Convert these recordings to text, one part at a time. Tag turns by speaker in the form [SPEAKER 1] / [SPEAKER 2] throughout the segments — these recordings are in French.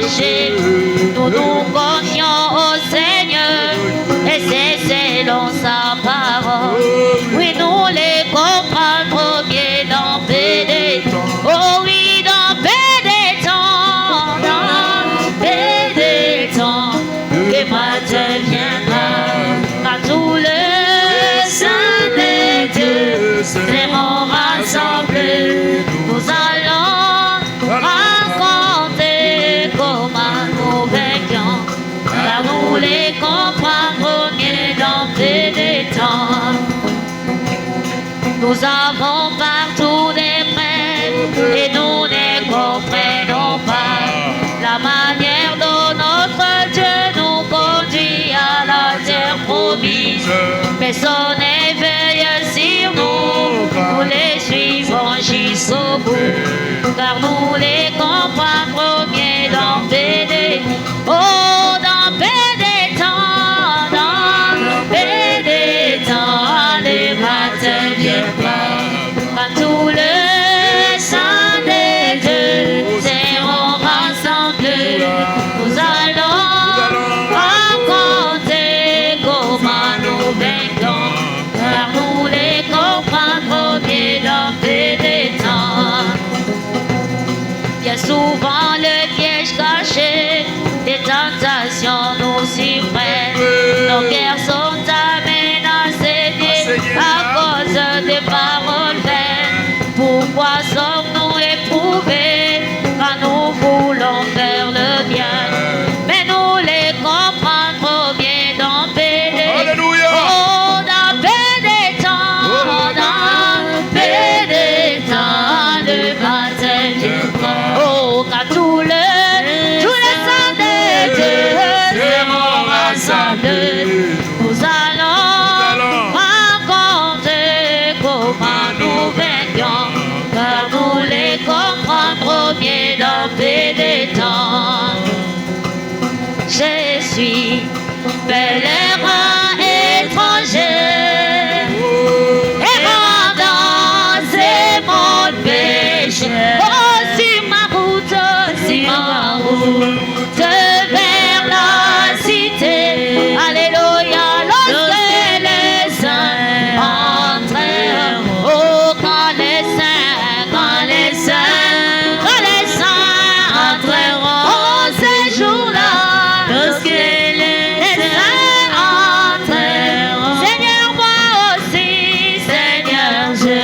[SPEAKER 1] péchés. Nous nous confions au Seigneur et c'est selon sa parole. Oui, nous les comprendrons bien dans paix des temps. Oh oui, dans paix des temps, dans paix des temps, que matin viendra, quand tout le sein des dieux seront rassemblés. Nous allons raconter comment nous vaincrons, car nous les comprendrons bien dans paix des temps. Nous avons partout des frères et nous ne comprenons pas la manière dont notre Dieu nous conduit à la terre promise. Mais son éveil sur nous, nous les suivons jusqu'au bout, car nous les comprendrons bien dans paix des temps. Oh, dans paix des temps, dans paix des temps, les matins viendra, quand tout le sein des dieux seront rassemblés. Nous allons raconter comment nous vaincrons, car nous les comprendrons bien dans paix des temps. Bien souvent le piège caché des tentations nous surprennent. Nos guerres sont aménagées à cause des paroles vaines. Pourquoi sommes-nous éprouvés quand nous voulons faire le bien? Mais nous les comprendrons bien dans paix des temps. Oh, dans paix des temps, dans paix des temps, le matin viendra. Oh, quand tous les saints des dieux seront rassemblés, nous allons raconter comment nous vaincrons, car nous les comprendrons bien dans paix des temps. Je suis pèlerin étranger, errant dans ces mondes péchés. Oh, sur ma route vers la cité. Alléluia, lorsque les saints entreront. Oh, quand les saints entreront, oh, ces jours-là, lorsque les saints entreront. Seigneur, moi aussi, Seigneur, je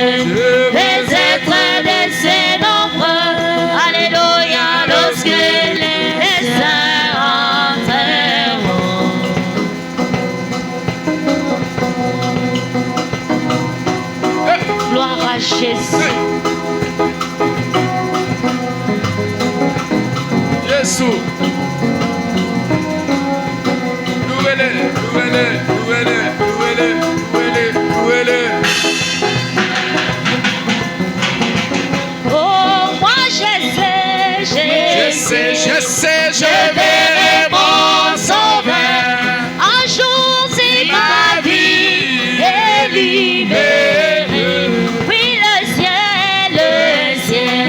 [SPEAKER 1] vais être de ces nombreux. Alléluia, lorsque les saints entreront. Gloire à Jésus.
[SPEAKER 2] Jésus.
[SPEAKER 1] Oh, moi je sais, je verrai mon Sauveur. Un jour, si ma vie est libérée, oui, le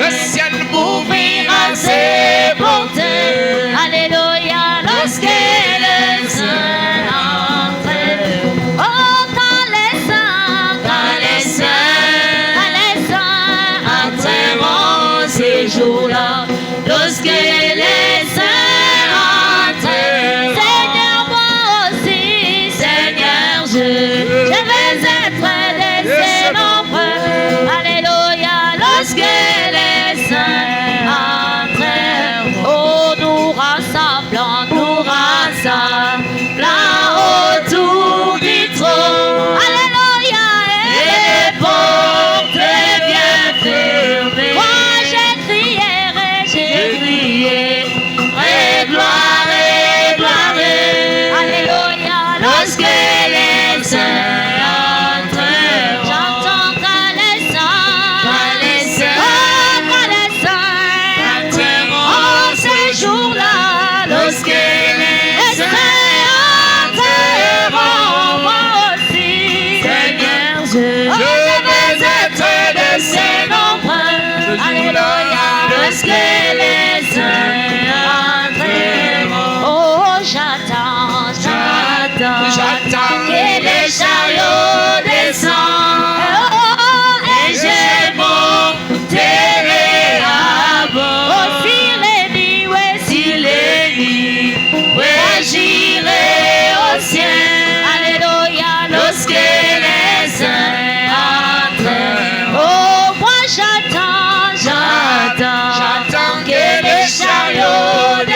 [SPEAKER 1] ciel m'ouvrira ses portes. Alléluia, lorsque les saints entreront. Oh, quand les saints entreront ces jours-là, lorsque les saints entreront. Seigneur, moi aussi, Seigneur, je vais être de ces nombreux. Alléluia, lorsque les saints entreront. Oh, nous rassemblons autour du trône. Alléluia, et les portes bien fermées. Moi, j'ai crié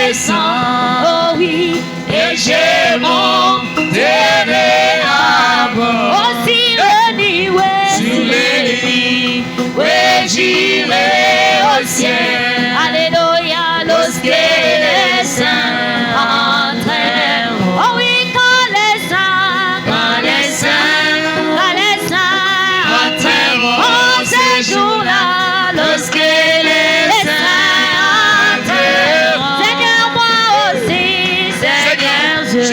[SPEAKER 1] reconnaissant, oh oui,
[SPEAKER 2] et j'ai monté à bord.
[SPEAKER 1] aussi le nid, ouais,
[SPEAKER 2] Sur les lits, ouais, j'irai au ciel.
[SPEAKER 1] Alléluia, lorsque les saints entreront. Oh oui, quand les saints entreront ces jours-là, lorsque les saints entreront. Seigneur, moi aussi, Seigneur, je vais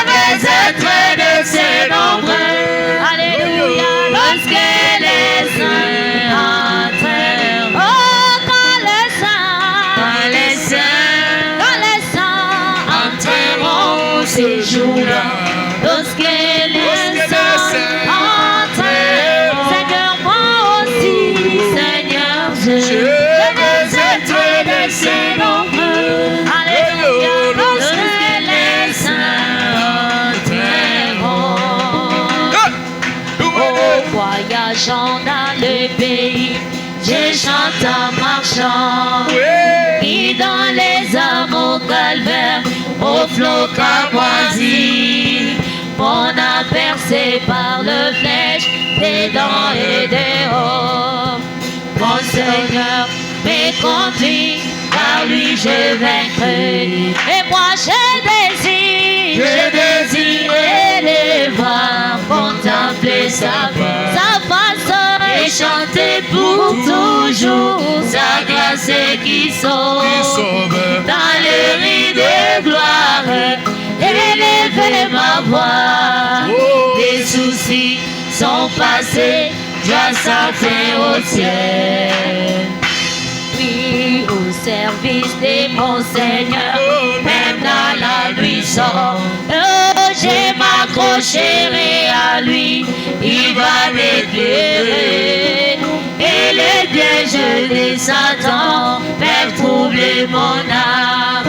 [SPEAKER 1] être de ces nombreux. Alléluia, lorsque les saints entreront. Oh, quand les saints entreront ces jours-là, lorsque les saints entreront. Seigneur, moi aussi, Seigneur, je vais être de ces nombreux. Alléluia, lorsque les saints entreront. Oh, voyageant dans le pays, je chante en marchant. Et dans les âmes au calvaire, au flot cramoisi, mon âme percée par le flèche, des dents et des hauts. Mon Seigneur me conduit, par lui je vaincrai. Et moi je désire les voir, contempler sa face et chanter pour toujours sa grâce qui sauve. Dans le riz de gloire, élever ma voix. Les soucis sont passés, joie sa fin au ciel. Puis au service de mon Seigneur, même dans la nuit sombre, je m'accrocherai à lui, il va m'éclairer. Et les pièges de Satan peuvent troubler mon âme.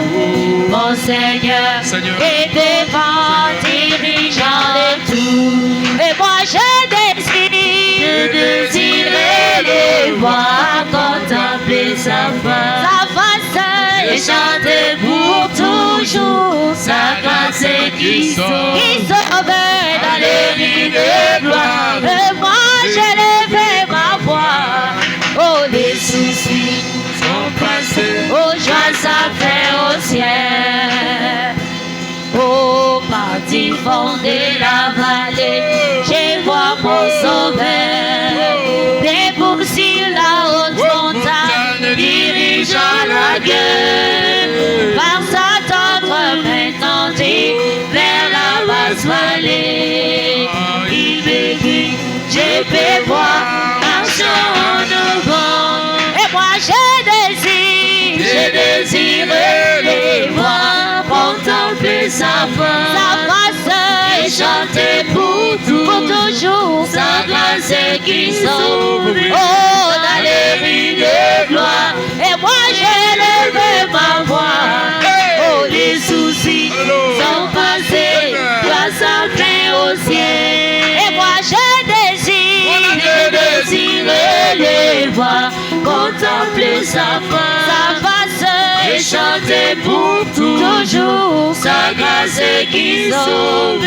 [SPEAKER 1] Mon Seigneur est devant, dirigeant le tout. Et moi je désirerai les voir, contempler sa face et chanter pour toujours sa grâce qui sauve dans les rives de gloire. Et moi je lève ma voix. Oh, les soucis sont passés, oh, joie sa fin au ciel. Au parti fond de la vallée, je vois mon sauveur, debout sur la haute montagne, dirigeant la gueule, par sa tendre main tendue vers la basse vallée. Il me dit, je peux voir, marchant en avant, et moi je désire les voir, contempler sa face et chanter pour toujours sa grâce qui sauve. Oh, dans les rues de gloire, et moi je lève ma voix. Oh, les soucis sont passés, toi sa fin au ciel. Et moi je désire les voir, contempler sa face et chanter pour toujours sa grâce qui sauve.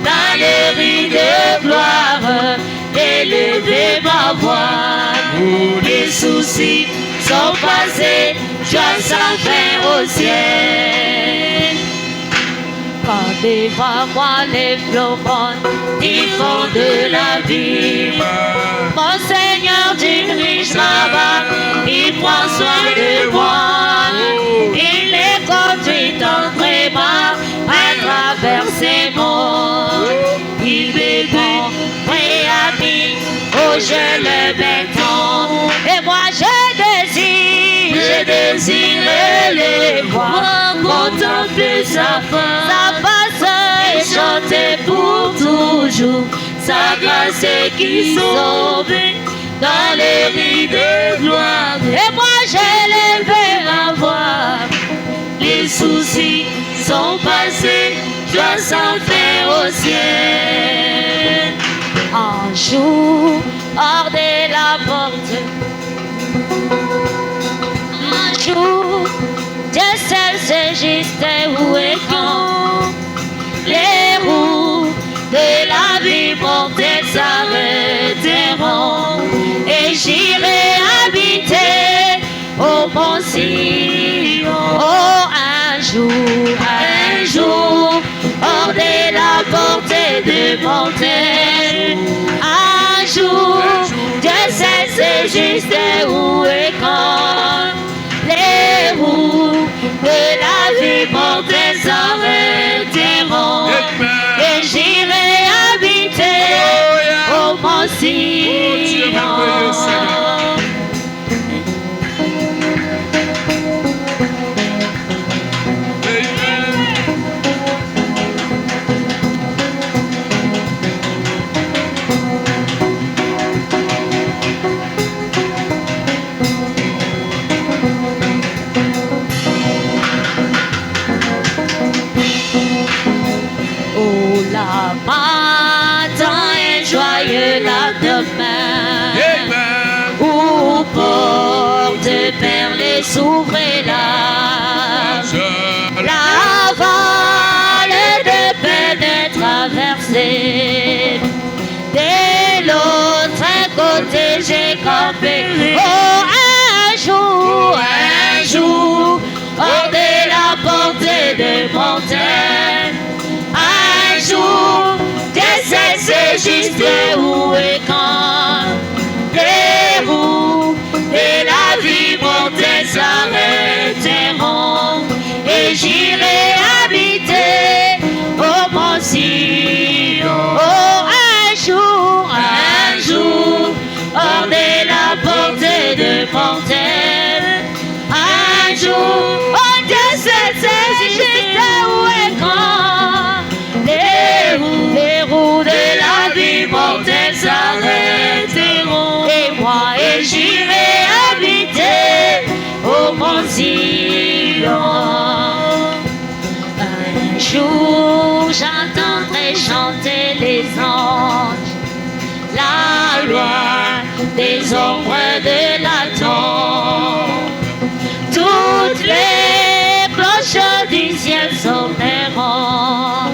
[SPEAKER 1] Dans les rues de gloire, élever ma voix. Les soucis sont passés, joie sans fin au ciel. Quand devant moi les flots montent, ils font de la vie. Mon Seigneur dirige ma barque, il prend soin de moi. Il les conduit tendrement à travers ces monts. Il me dit, prêt ami, oh je le béton. Et moi je désire les voir, contempler sa face et chanter pour toujours sa grâce qui sauve dans les rues de gloire. Et moi j'ai levé ma voix, les soucis sont passés, joie sans fin au ciel. Un jour, hors de la porte, un jour, Dieu seul se juste où et quand les roues de la vie montées s'arrêteront et j'irai habiter au mont Sion. Oh, un jour, hors de la portée de mon terre, un jour, je sais c'est juste où et quand les roues de la vie montées s'arrêteront et j'irai habiter au mont Sion. La matin est joyeux lendemain où porte perles s'ouvre la vallée de peine est traversée. De l'autre côté j'ai campé. Oh, un jour, hors de la portée de mon terre, un jour, je sais c'est juste où et quand les roues de la vie montées s'arrêteront et j'irai habiter au mont Sion. Oh, un jour, hors de la portée de mon terre, un jour, oh, je sais c'est juste où et quand les roues de la vie montées s'arrêteront et moi et j'irai habiter au mont Sion. Un jour j'entendrai chanter les anges la loi des ombres de la tombe. Toutes les cloches du ciel sonneront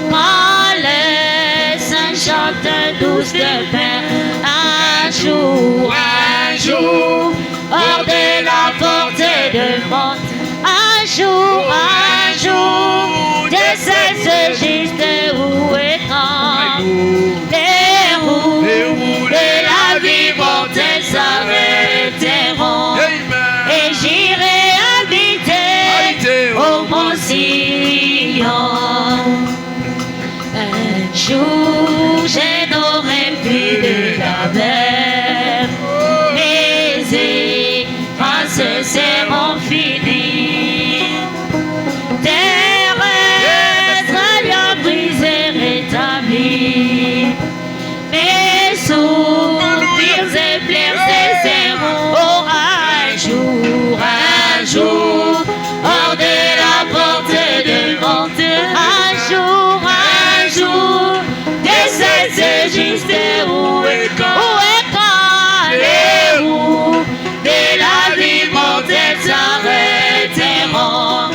[SPEAKER 1] quand les saints chantent douce de paix. Un jour, hors de la portée de mon terre, un jour, je sais c'est juste où et quand les roues de la vie montées s'arrêteront et j'irai habiter au mont Sion. Un jour je n'aurai plus de la mer, mes effaces seront finies. Terrestre alliance brisée rétablie, mes soupirs et plaies cesseront. Oh, un jour, hors de la portée de mon terre, un jour, je sais c'est juste où et quand les roues de la vie montées s'arrêteront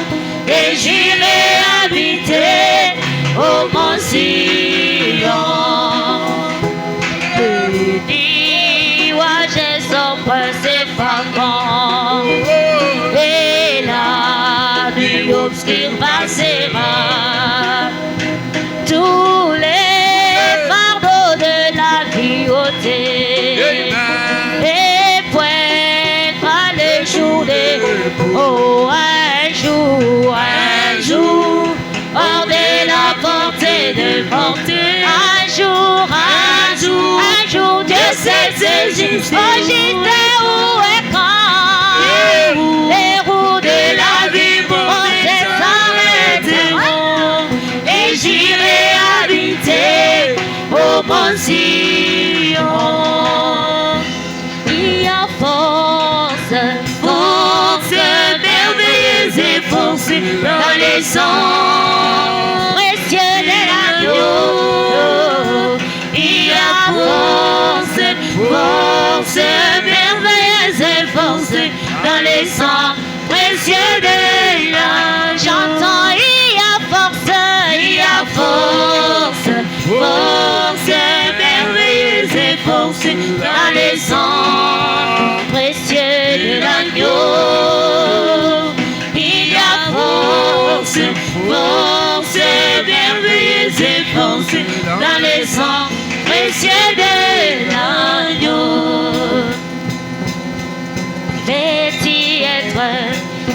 [SPEAKER 1] et j'irai habiter au mont Sion. Les nuages sombres s'effaceront et la nuit obscure passera. Tous les fardeaux de la vie ôtés et poindra le jour des oh, un jour, hors de la portée de mon terre, un jour, je sais c'est juste où et quand les roues de la vie montées s'arrêteront et j'irai habiter au mont Sion. Il y a force merveilleuse et force dans les sangs précieux de l'agneau. Il y a force merveilleuse et force dans les sangs précieux de l'agneau. force dans le sang précieux de l'agneau. Il y a force, force merveilleuse et force dans le sang précieux de l'agneau. Vais-tu être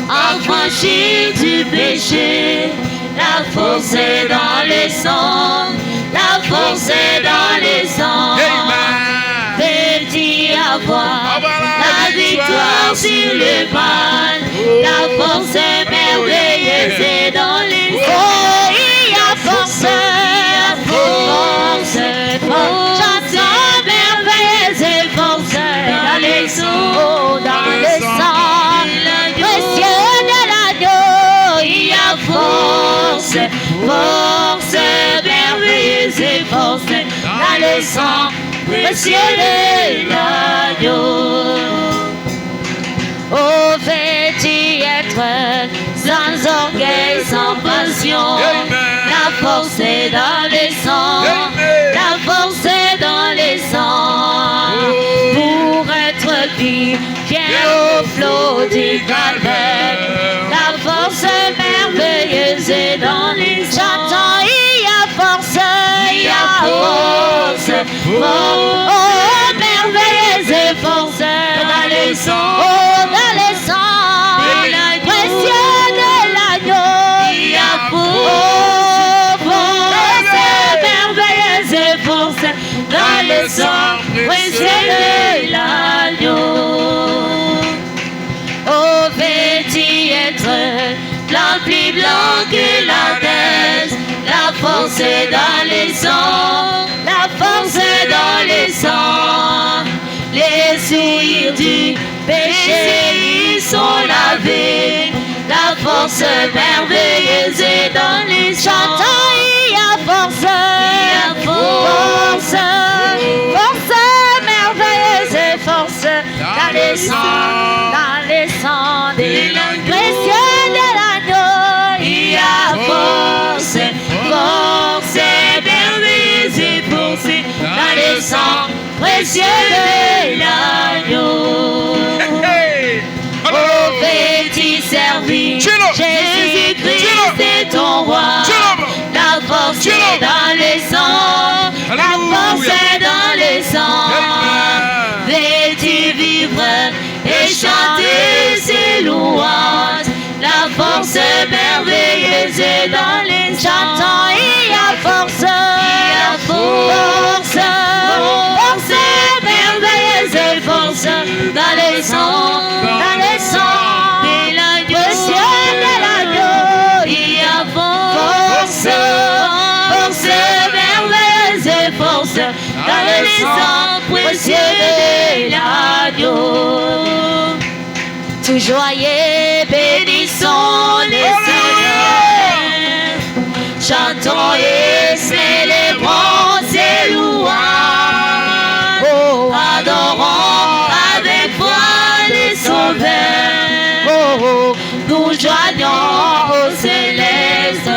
[SPEAKER 1] affranchi du péché? La force est dans le sang, la force est dans le sang. Vais-tu avoir la victoire sur le mal? La force merveilleuse est dans les sang. Oh, il y a force, force, force. J'entends merveilleuse et force dans les sang, dans le sang précieux de l'agneau. Il y a force, force merveilleuse et force dans le sang précieux de l'agneau. Oh, vais-tu être sans orgueil, sans passion? La force est dans le sang, la force est dans le sang. Pour être vie, viens au flot du calvaire. La force merveilleuse est dans les sang. J'entends, il y a force, il y a force, force. Oh, merveilleuse et force dans le sang. Oh, dans le sang précieux de l'agneau. Il y a force, force merveilleuse et force dans le sang précieux de l'agneau. Oh, vais-tu être blanc, plus blanc que la neige? La force est dans le sang, la force est dans le sang. Les souillures du péché ils sont lavés. La force merveilleuse est dans les sang. J'entends, il y a force, force, force merveilleuse et force dans les sangs des précieux de l'agneau. Il y a force, force merveilleuse et force dans les sangs précieux de l'agneau. Oh, vais-tu servir Jésus-Christ est ton roi? La force est dans les sangs, la force est dans les sangs. Vais-tu vivre et chanter ses louanges? La force merveilleuse est dans les sangs. J'entends, il y a force, force, force merveilleuse et force dans les sangs, dans les sangs de l'agneau, de l'agneau. Il y a force, force merveilleuse et force dans les sangs précieux de l'agneau. Tout joyeux, bénissons le Seigneur. Chantons et célébrons ses louanges. Oh, adorons avec foi les sauveurs. Oh, nous joignons au céleste.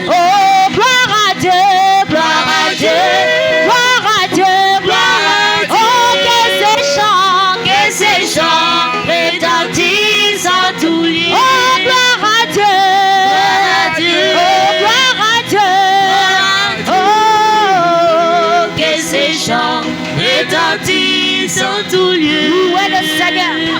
[SPEAKER 1] Oh, gloire à Dieu, gloire à Dieu, gloire à Dieu, gloire à Dieu. Oh, que ces chants retentissent en tout lieu. Oh, gloire à Dieu, oh, gloire à Dieu. Oh, que ces chants retentissent en tout lieu. Où est le Seigneur?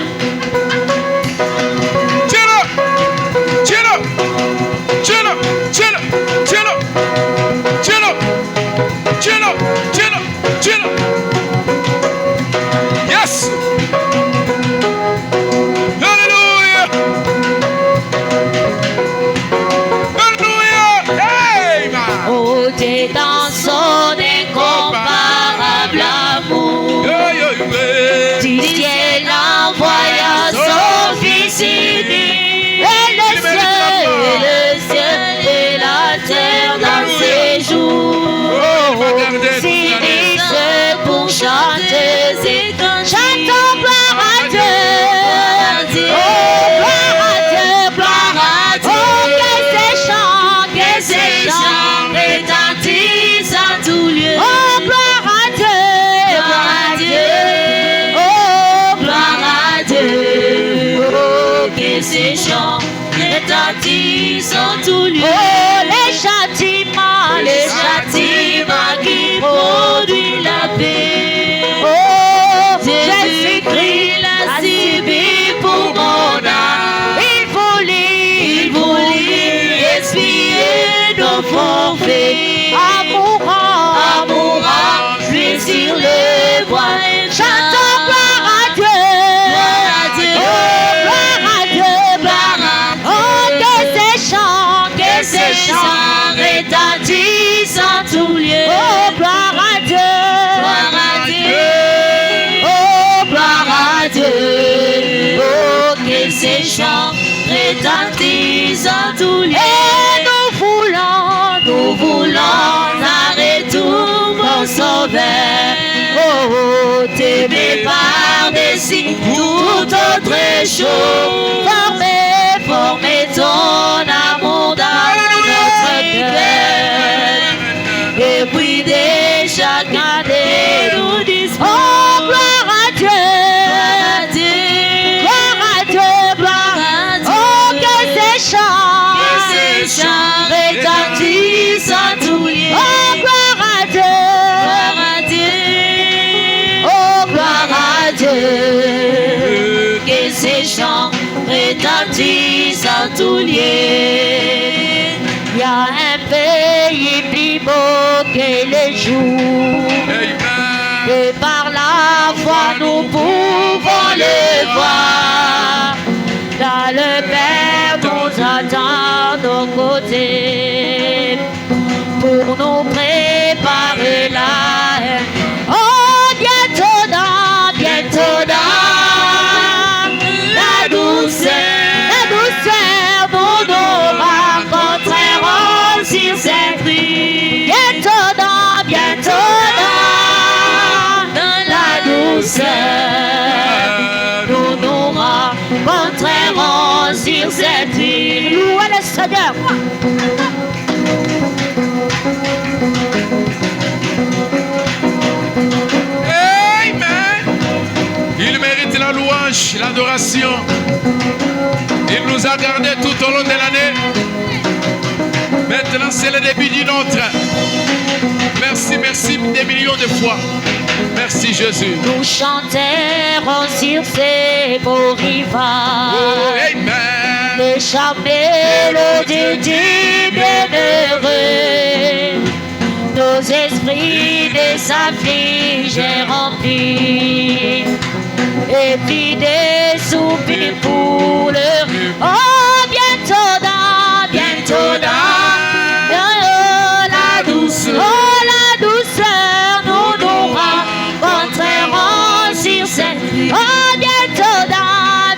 [SPEAKER 2] retentissent en tout lieu.
[SPEAKER 1] Oh, les châtiments qui produisent la paix. Oh, Jésus-Christ l'a subi pour mon âme. Il voulait expier nos forfaits. Amourant, lui sur le bois. Chantons gloire à Dieu. Gloire à Dieu. Oh, que ces chants retentissent en tout lieu. Oh, gloire à Dieu. Oh, gloire à Dieu. Oh, que ces chants retentissent en tout lieu. Et nous voulons arrêter tout mon sauveur. Oh, t'aimer par-dessus toute autre chose. Former ton amour dans notre cœur. Et puis de chacun de nous dispose. Oh, gloire à Dieu. Gloire à Dieu. Oh, que ces chants retentissent en tout lieu. Oh, gloire à Dieu. Oh, gloire à Dieu. Que ces chants retentissent en tout lieu. Il y a un pays plus beau que les jours. Et par la foi nous pouvons le voir. Là le Père nous attend de nos côtés pour nous préparer la haine. Oh, bientôt dans la douceur, nous nous rencontrerons sur cette rue. Bientôt dans la douceur, nous nous rencontrerons sur cette rue. Louez le Seigneur.
[SPEAKER 2] Amen. Il mérite la louange, l'adoration. Il nous a gardés tout au long de l'année. Maintenant, c'est le début d'une autre. Merci des millions de fois. Merci Jésus.
[SPEAKER 1] Nous chanterons sur ces beaux rivages.
[SPEAKER 2] Oh, amen.
[SPEAKER 1] Les chants mélodieux du bienheureux. Nos esprits de s'affliger remplis. Et puis des soupirs pour le... Oh, bientôt dans la douceur, nous nous rencontrerons sur cette... Oh, bientôt dans,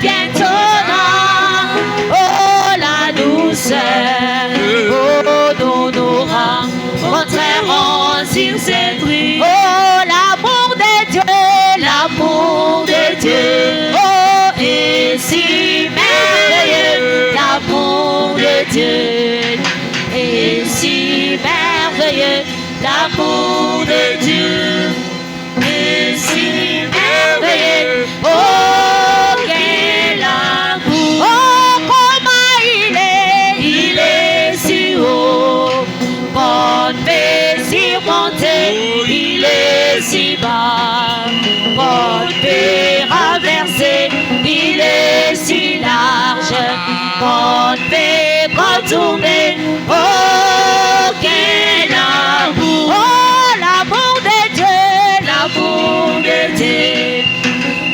[SPEAKER 1] oh, la douceur, oh, nous nous rencontrerons sur cette rue. Oh, l'amour de Dieu, oh, et si merveilleux, l'amour de Dieu, et si merveilleux, l'amour de Dieu, et si merveilleux, oh, quel amour, oh, comment il est si haut, qu'on peut surmonter, il est si bas, qu'on peut renverser, il est si large, qu'on peut contourner, oh, quel amour, oh, l'amour de Dieu,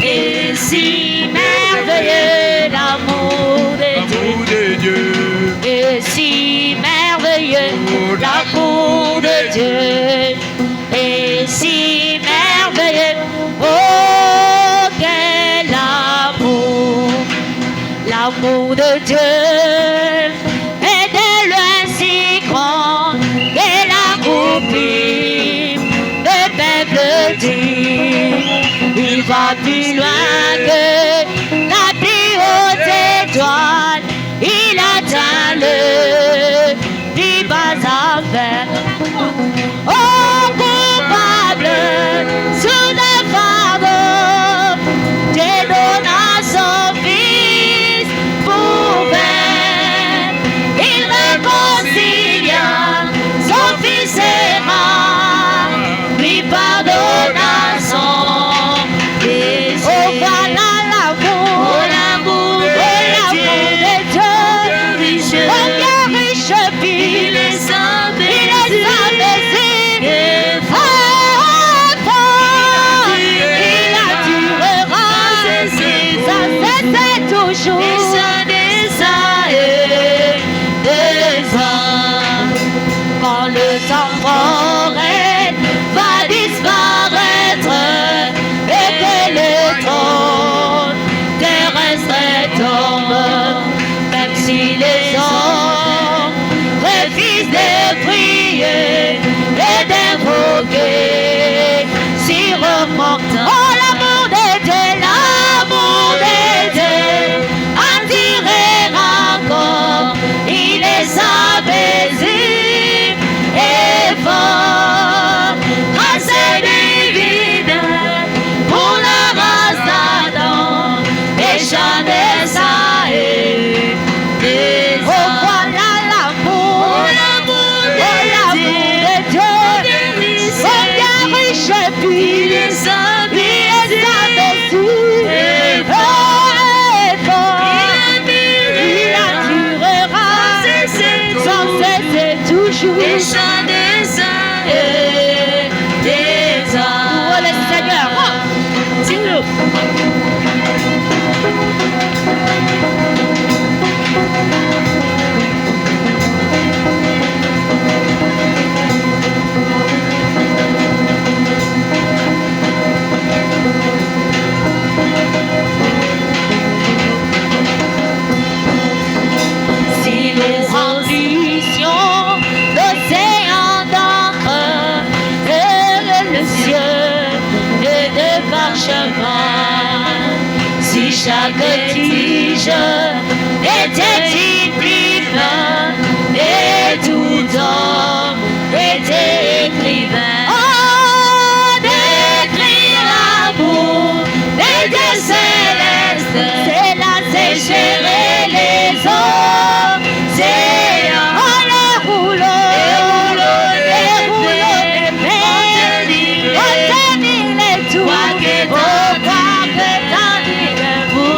[SPEAKER 1] et si merveilleux, l'amour de Dieu, et si merveilleux, l'amour de Dieu, et si merveilleux, oh, quel amour, l'amour de Dieu est de loin si grand qu'elle accomplit le peuple dit. Il va plus loin que la plus haute étoile, il atteint le plus bas affaire. Oh, coupable, sous le fardeau, Dieu donna son fils pour faire forêt va disparaître et que le trône terrestre tombe, même si les hommes refusent de prier et d'invoquer si remontant. Oh, l'amour de Dieu, l'amour de Dieu attirer encore, il est apaisé et fort, grâce divine pour la race d'Adam et jamais ça est. Oh, voilà l'amour, de Dieu, combien riche et pur, il est abaissé et fort, il attirera sans cesse toujours les chants des saints et des âmes. Oh, le Seigneur, dis-nous. Si nous remplissions l'océan d'encre et le ciel et de parchemin, si chaque tige était une plume et tout homme était écrivain, oh, d'écrire l'amour des dieux célestes, c'est là sécherait les eaux, c'est là, oh, les rouleaux d'épée, contenir les tours, oh, quoi que t'en dirais, oh,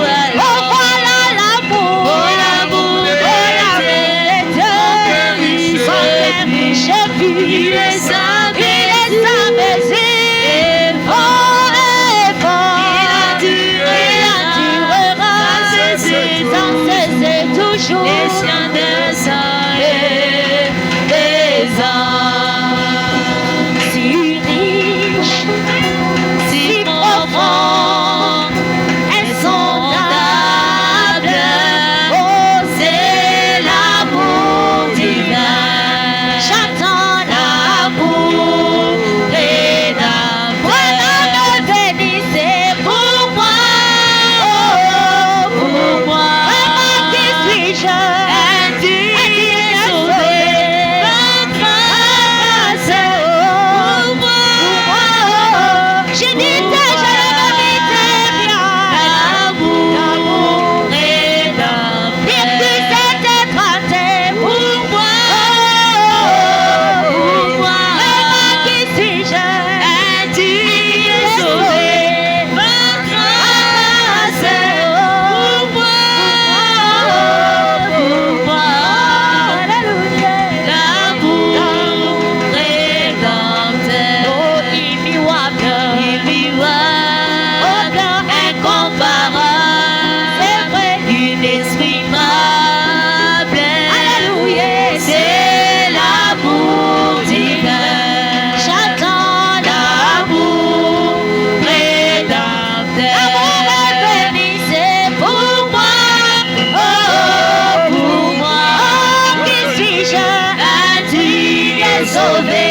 [SPEAKER 1] voilà l'amour de Dieu, son riche et pur, il est abaissé et fort, il attirera sans cesse toujours les siens des saints et des âmes. Si riche, si profond, insondable, oh, c'est l'amour divin. J'attends l'amour rédempteur. Voilà, me bénissez pour moi, oh, pour moi. Vraiment, qui suis-je? Indigne, sauvé, par grâce, pour moi. J'ai dit que je le méritais bien. L'amour rédempteur. Il s'est écrasé pour moi, pour moi. Vraiment, qui suis-je? Indigne, sauvé, par grâce, pour moi, pour moi. Alléluia. L'amour rédempteur. Oh, immuable, incomparable, c'est vrai, inexprimable. Alléluia. C'est l'amour divin. J'attends l'amour rédempteur. L'amour bénissez pour moi, oh, pour moi. Oh, qui suis-je? Indigne et sauvé.